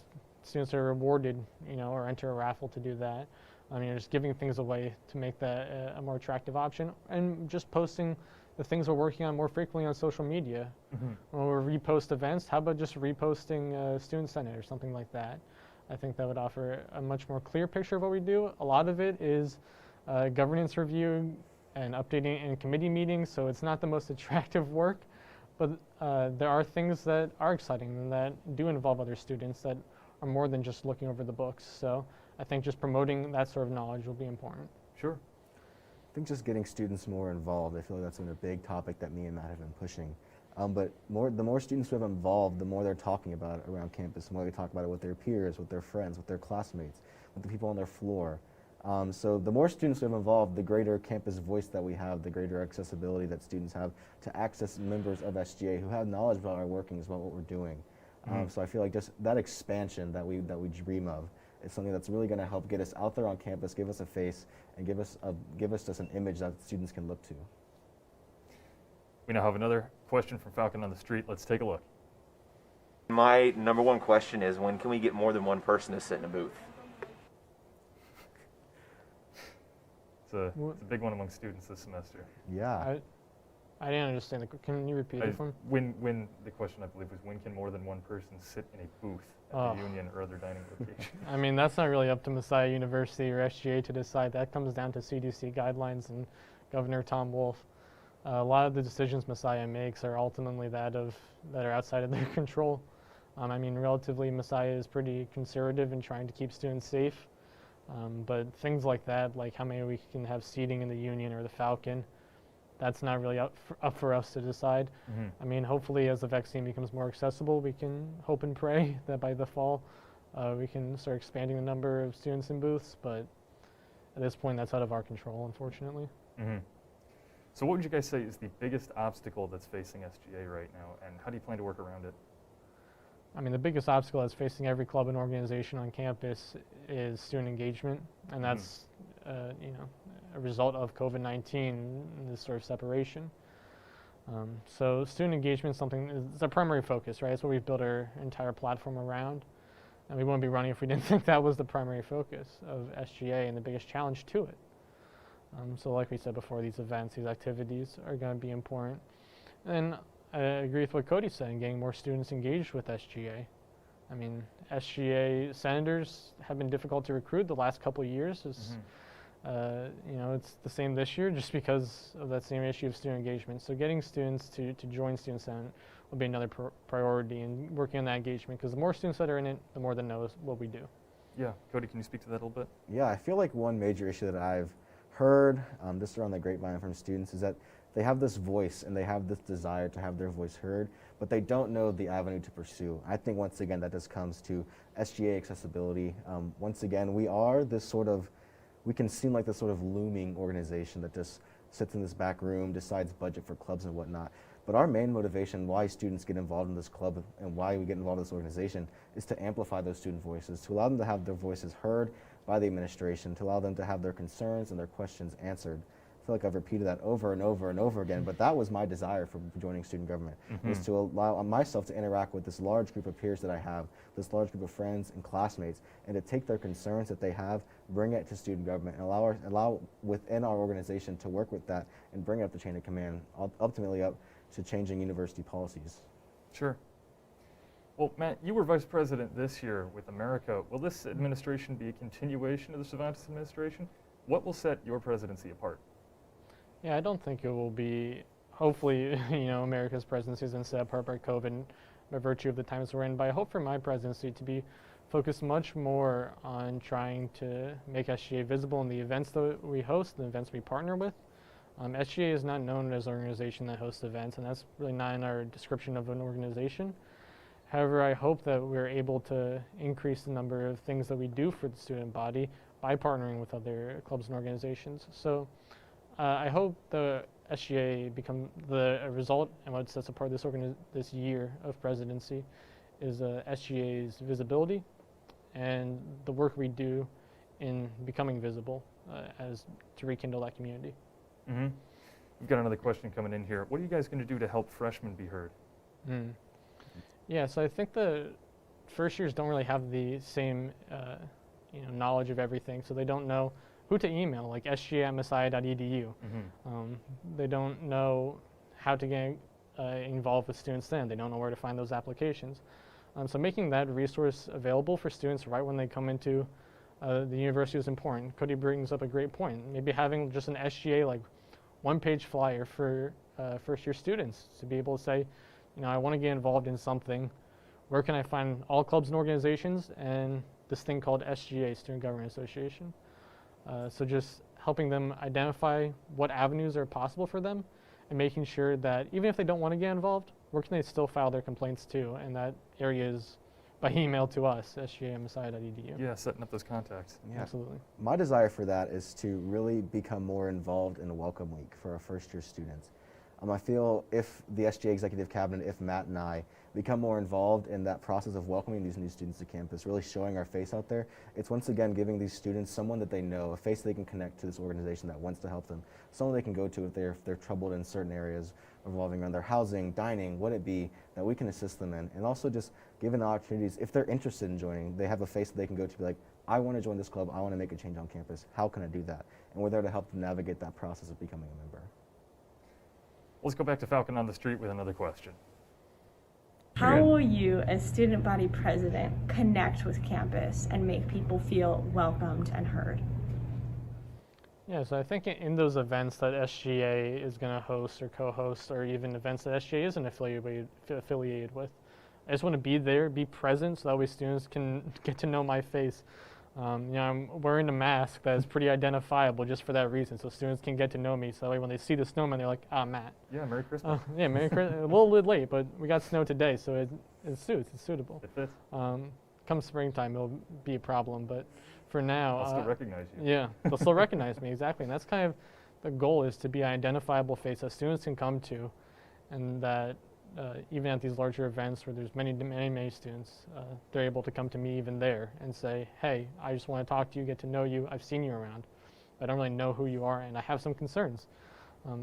students are rewarded, or enter a raffle to do that. Just giving things away to make that a more attractive option, and just posting the things we're working on more frequently on social media. When we repost events, how about just reposting Student Senate or something like that? I think that would offer a much more clear picture of what we do. A lot of it is governance review and updating in committee meetings, so it's not the most attractive work, but there are things that are exciting and that do involve other students that are more than just looking over the books. So I think just promoting that sort of knowledge will be important. Sure. I think just getting students more involved, I feel like that's been a big topic that me and Matt have been pushing. But the more students who have involved, the more they're talking about it around campus, the more they talk about it with their peers, with their friends, with their classmates, with the people on their floor. So the more students who have involved, the greater campus voice that we have, the greater accessibility that students have to access members of SGA who have knowledge about our workings, about what we're doing. So I feel like just that expansion that we dream of is something that's really going to help get us out there on campus, give us a face, and give us just an image that students can look to. We now have another question from Falcon on the Street. Let's take a look. My number one question is, when can we get more than one person to sit in a booth? It's a big one among students this semester. Yeah. I didn't understand. Can you repeat it for me? When the question, I believe, was when can more than one person sit in a booth at the Union or other dining location? I mean, that's not really up to Messiah University or SGA to decide. That comes down to CDC guidelines and Governor Tom Wolf. A lot of the decisions Messiah makes are ultimately that are outside of their control. I mean, relatively, Messiah is pretty conservative in trying to keep students safe. But things like that, like how many we can have seating in the Union or the Falcon, that's not really up for us to decide. I mean, hopefully as the vaccine becomes more accessible, we can hope and pray that by the fall we can start expanding the number of students in booths, but at this point that's out of our control, unfortunately. So what would you guys say is the biggest obstacle that's facing SGA right now, and how do you plan to work around it? I mean, the biggest obstacle that's facing every club and organization on campus is student engagement, and that's you know, a result of COVID-19 and this sort of separation. So student engagement is something, it's our primary focus, right? It's what we've built our entire platform around, and we wouldn't be running if we didn't think that was the primary focus of SGA and the biggest challenge to it. So like we said before, these events, these activities are going to be important. And I agree with what Cody's saying, getting more students engaged with SGA. I mean, SGA senators have been difficult to recruit the last couple of years. You know, it's the same this year just because of that same issue of student engagement. So getting students to join Student Senate will be another priority, and working on that engagement, because the more students that are in it, the more they know what we do. Yeah, Cody, can you speak to that a little bit? Yeah, I feel like one major issue that I've heard just around the grapevine from students is that they have this voice and they have this desire to have their voice heard, but they don't know the avenue to pursue. I think once again that just comes to SGA accessibility. Once again, we can seem like this sort of looming organization that just sits in this back room, decides budget for clubs and whatnot. But our main motivation why students get involved in this club and why we get involved in this organization is to amplify those student voices, to allow them to have their voices heard by the administration, to allow them to have their concerns and their questions answered. I feel like I've repeated that over and over and over again, but that was my desire for joining student government, was to allow myself to interact with this large group of peers that I have, this large group of friends and classmates, and to take their concerns that they have, bring it to student government, and allow within our organization to work with that and bring it up the chain of command, ultimately up to changing university policies. Sure. Well, Matt, you were vice president this year with America. Will this administration be a continuation of the Cervantes administration? What will set your presidency apart? Yeah, I don't think it will be, hopefully, you know, America's presidency has been set apart by COVID by virtue of the times we're in, but I hope for my presidency to be focused much more on trying to make SGA visible in the events that we host, the events we partner with. SGA is not known as an organization that hosts events, and that's really not in our description of an organization. However, I hope that we're able to increase the number of things that we do for the student body by partnering with other clubs and organizations. So I hope the SGA become the result, and what sets apart this year of presidency is SGA's visibility and the work we do in becoming visible as to rekindle that community. We've got another question coming in here. What are you guys going to do to help freshmen be heard? Yeah, so I think the first years don't really have the same you know, knowledge of everything, so they don't know who to email, like sga@messiah.edu. They don't know how to get involved with Student Senate. They don't know where to find those applications. So making that resource available for students right when they come into the university is important. Cody brings up a great point. Maybe having just an SGA like one-page flyer for first-year students to be able to say, you know, I want to get involved in something. Where can I find all clubs and organizations and this thing called SGA, Student Government Association? So just helping them identify what avenues are possible for them and making sure that even if they don't want to get involved, where can they still file their complaints to? And that area is by email to us, sga@messiah.edu. Yeah, setting up those contacts. Yeah. Absolutely. My desire for that is to really become more involved in Welcome Week for our first-year students. I feel if the SGA Executive Cabinet, if Matt and I become more involved in that process of welcoming these new students to campus, really showing our face out there, it's once again giving these students someone that they know, a face they can connect to this organization that wants to help them, someone they can go to if they're troubled in certain areas revolving around their housing, dining, what it be, that we can assist them in. And also just giving opportunities, if they're interested in joining, they have a face that they can go to, be like, I want to join this club, I want to make a change on campus, how can I do that? And we're there to help them navigate that process of becoming a member. Let's go back to Falcon on the Street with another question. How will you, as student body president, connect with campus and make people feel welcomed and heard? Yeah, so I think in those events that SGA is going to host or co-host, or even events that SGA isn't affiliated with, I just want to be there, be present, so that way students can get to know my face. I'm wearing a mask that is pretty identifiable just for that reason, so students can get to know me, so that way when they see the snowman, they're like, ah, Matt. Yeah, Merry Christmas. Yeah, Merry Christmas. A little bit late, but we got snow today, so it suits, it's suitable. It fits. Come springtime, it'll be a problem, but for now... I'll still recognize you. Yeah, they'll still recognize me, exactly, and that's kind of the goal, is to be an identifiable face that students can come to, and that even at these larger events where there's many students, they're able to come to me even there and say, hey, I just want to talk to you, get to know you, I've seen you around, but I don't really know who you are and I have some concerns.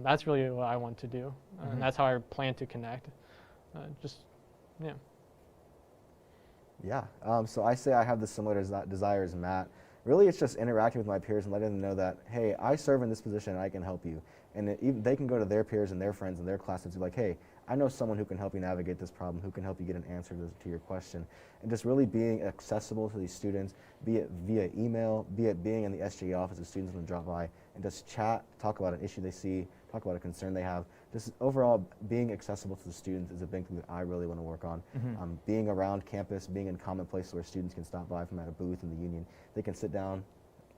That's really what I want to do, and that's how I plan to connect. Yeah. Yeah, so I say I have the similar desire as Matt. Really, it's just interacting with my peers and letting them know that, hey, I serve in this position and I can help you. And even they can go to their peers and their friends and their classes and be like, hey, I know someone who can help you navigate this problem, who can help you get an answer to your question. And just really being accessible to these students, be it via email, be it being in the SGA office, the students can drop by and just chat, talk about an issue they see, talk about a concern they have. Just overall, being accessible to the students is a big thing that I really want to work on. Being around campus, being in common places where students can stop by from at a booth in the union. They can sit down,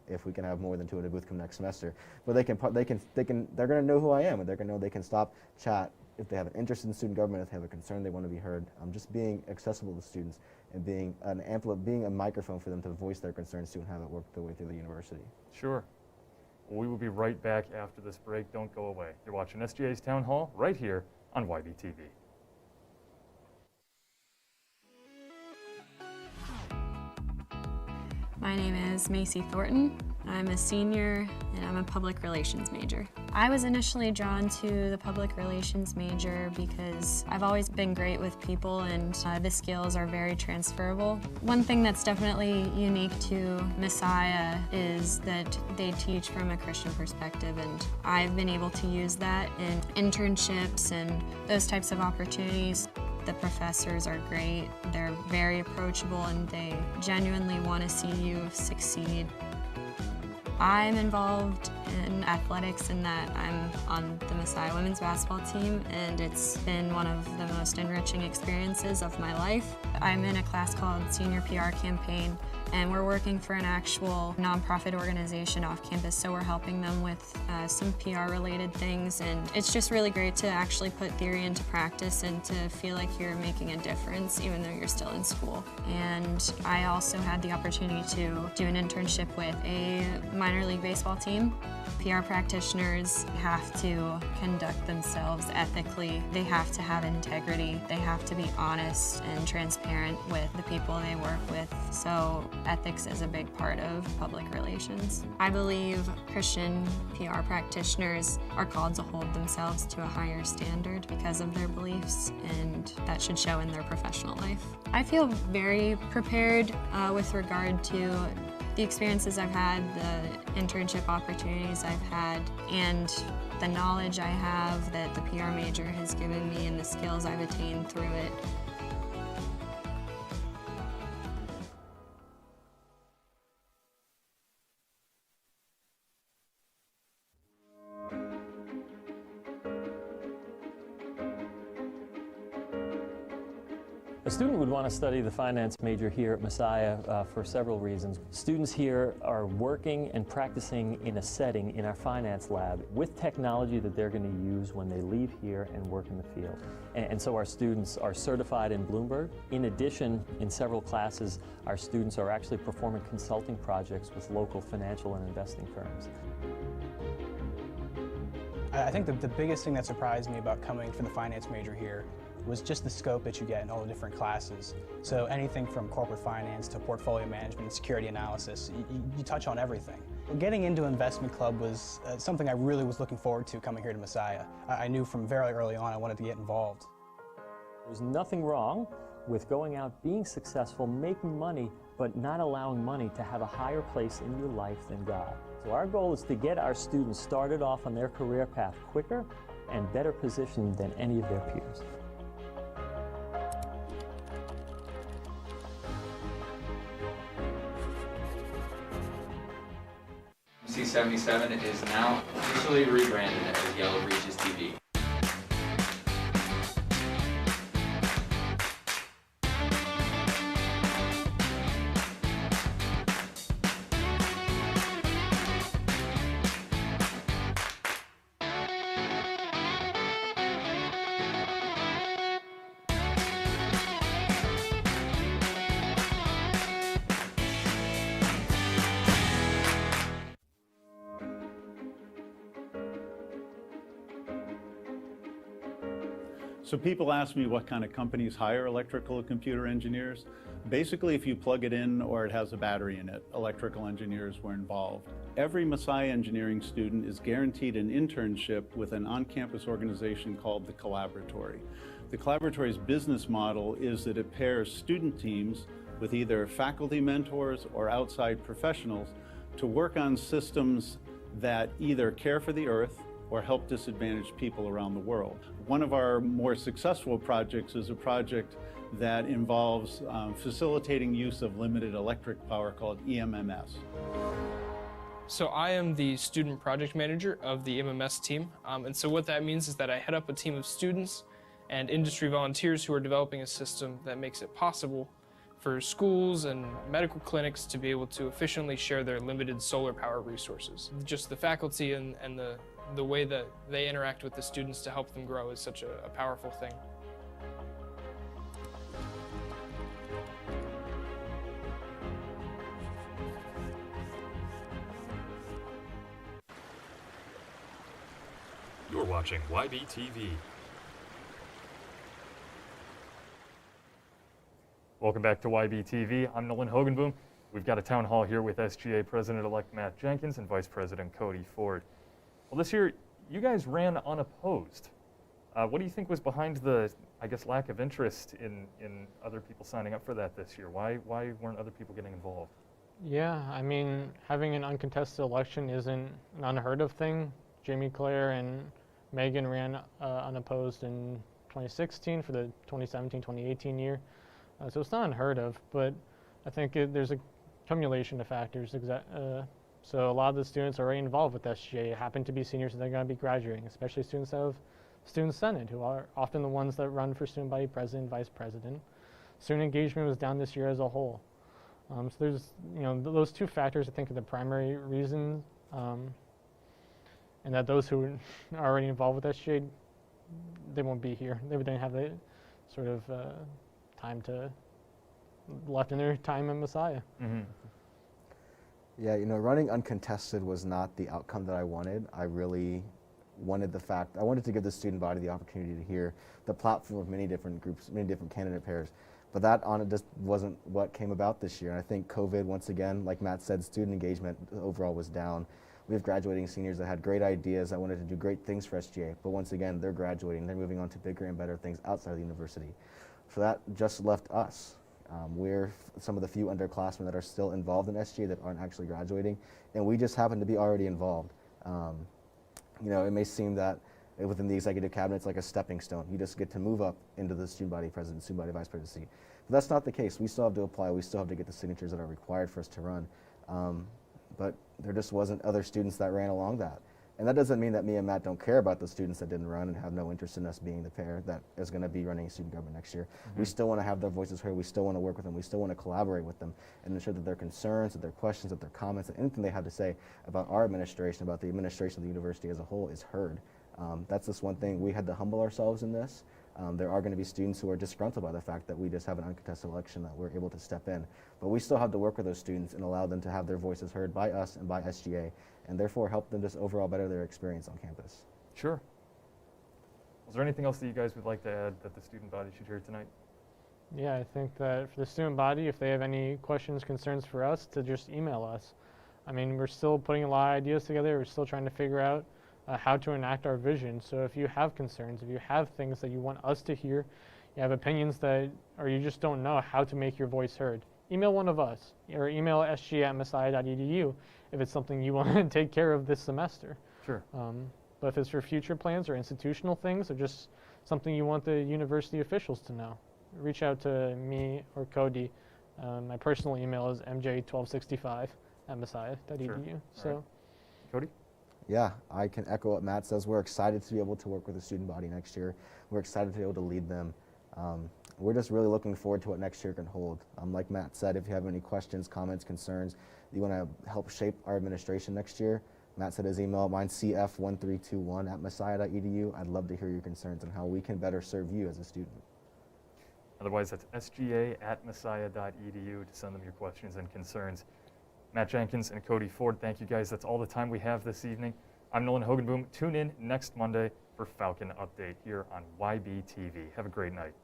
if we can have more than 2 in a booth come next semester. But they're going to know who I am, and they're going to know they can stop, chat. If they have an interest in student government, if they have a concern, they want to be heard. Just being accessible to students and being being a microphone for them to voice their concerns to and have it work their way through the university. Sure. We will be right back after this break. Don't go away. You're watching SGA's Town Hall right here on YBTV. My name is Macy Thornton. I'm a senior and I'm a public relations major. I was initially drawn to the public relations major because I've always been great with people and the skills are very transferable. One thing that's definitely unique to Messiah is that they teach from a Christian perspective, and I've been able to use that in internships and those types of opportunities. The professors are great, they're very approachable, and they genuinely want to see you succeed. I'm involved in athletics in that I'm on the Messiah women's basketball team, and it's been one of the most enriching experiences of my life. I'm in a class called Senior PR Campaign, and we're working for an actual nonprofit organization off campus, so we're helping them with some PR related things, and it's just really great to actually put theory into practice and to feel like you're making a difference even though you're still in school. And I also had the opportunity to do an internship with a minor league baseball team. PR practitioners have to conduct themselves ethically. They have to have integrity. They have to be honest and transparent with the people they work with. So ethics is a big part of public relations. I believe Christian PR practitioners are called to hold themselves to a higher standard because of their beliefs, and that should show in their professional life. I feel very prepared with regard to the experiences I've had, the internship opportunities I've had, and the knowledge I have that the PR major has given me and the skills I've attained through it. A student would want to study the finance major here at Messiah for several reasons. Students here are working and practicing in a setting in our finance lab with technology that they're going to use when they leave here and work in the field. And so our students are certified in Bloomberg. In addition, in several classes, our students are actually performing consulting projects with local financial and investing firms. I think the biggest thing that surprised me about coming for the finance major here was just the scope that you get in all the different classes. So anything from corporate finance to portfolio management and security analysis, you touch on everything. Getting into investment club was something I really was looking forward to coming here to Messiah. I knew from very early on I wanted to get involved. There's nothing wrong with going out, being successful, making money, but not allowing money to have a higher place in your life than God. So our goal is to get our students started off on their career path quicker and better positioned than any of their peers. MC77 is now officially rebranded as Yellow Breeches TV. So people ask me what kind of companies hire electrical and computer engineers. Basically, if you plug it in or it has a battery in it, electrical engineers were involved. Every Messiah engineering student is guaranteed an internship with an on-campus organization called the Collaboratory. The Collaboratory's business model is that it pairs student teams with either faculty mentors or outside professionals to work on systems that either care for the earth or help disadvantaged people around the world. One of our more successful projects is a project that involves facilitating use of limited electric power called EMMS. So I am the student project manager of the EMMS team, and so what that means is that I head up a team of students and industry volunteers who are developing a system that makes it possible for schools and medical clinics to be able to efficiently share their limited solar power resources. Just the faculty and the way that they interact with the students to help them grow is such a powerful thing. You're watching YBTV. Welcome back to YBTV. I'm Nolan Hogenboom. We've got a town hall here with SGA President-elect Matt Jenkins and Vice President Cody Ford. Well, this year, you guys ran unopposed. What do you think was behind the, I guess, lack of interest in other people signing up for that this year? Why weren't other people getting involved? Yeah, I mean, having an uncontested election isn't an unheard of thing. Jamie Claire and Megan ran unopposed in 2016 for the 2017-2018 year. So it's not unheard of, but I think there's a accumulation of factors. So a lot of the students are already involved with SGA happen to be seniors and they're going to be graduating, especially students of Student Senate, who are often the ones that run for student body president, vice president. Student engagement was down this year as a whole. So there's, those two factors I think are the primary reason, and that those who are already involved with SGA, they won't be here. They wouldn't have the sort of time left in their time in Messiah. Mm-hmm. Yeah, running uncontested was not the outcome that I wanted. I really wanted I wanted to give the student body the opportunity to hear the platform of many different groups, many different candidate pairs. But that just wasn't what came about this year. And I think COVID, once again, like Matt said, student engagement overall was down. We have graduating seniors that had great ideas, that wanted to do great things for SGA. But once again, they're graduating. They're moving on to bigger and better things outside of the university. So that just left us. We're some of the few underclassmen that are still involved in SGA that aren't actually graduating, and we just happen to be already involved. It may seem that within the executive cabinet it's like a stepping stone. You just get to move up into the student body president, student body vice presidency. But that's not the case. We still have to apply. We still have to get the signatures that are required for us to run. But there just wasn't other students that ran along that. And that doesn't mean that me and Matt don't care about the students that didn't run and have no interest in us being the pair that is going to be running student government next year. We still want to have their voices heard. We still want to work with them. We still want to collaborate with them and ensure that their concerns, that their questions, that their comments, and anything they have to say about our administration, about the administration of the university as a whole is heard. That's just one thing. We had to humble ourselves in this. There are going to be students who are disgruntled by the fact that we just have an uncontested election that we're able to step in. But we still have to work with those students and allow them to have their voices heard by us and by SGA, and therefore help them just overall better their experience on campus. Sure. Was there anything else that you guys would like to add that the student body should hear tonight? Yeah, I think that for the student body, if they have any questions, concerns for us, to just email us. I mean, we're still putting a lot of ideas together. We're still trying to figure out how to enact our vision. So if you have concerns, if you have things that you want us to hear, you have opinions that, or you just don't know how to make your voice heard, email one of us or email sg@messiah.edu if it's something you want to take care of this semester. Sure. But if it's for future plans or institutional things or just something you want the university officials to know, reach out to me or Cody. My personal email is mj1265@messiah.edu. Sure. So, right. Cody? Yeah, I can echo what Matt says. We're excited to be able to work with the student body next year. We're excited to be able to lead them. We're just really looking forward to what next year can hold. Like Matt said, if you have any questions, comments, concerns, you want to help shape our administration next year, Matt said his email, mine's cf1321@messiah.edu. I'd love to hear your concerns on how we can better serve you as a student. Otherwise, that's sga@messiah.edu to send them your questions and concerns. Matt Jenkins and Cody Ford, thank you guys. That's all the time we have this evening. I'm Nolan Hogenboom. Tune in next Monday for Falcon Update here on YBTV. Have a great night.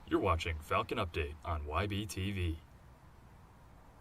You're watching Falcon Update on YBTV.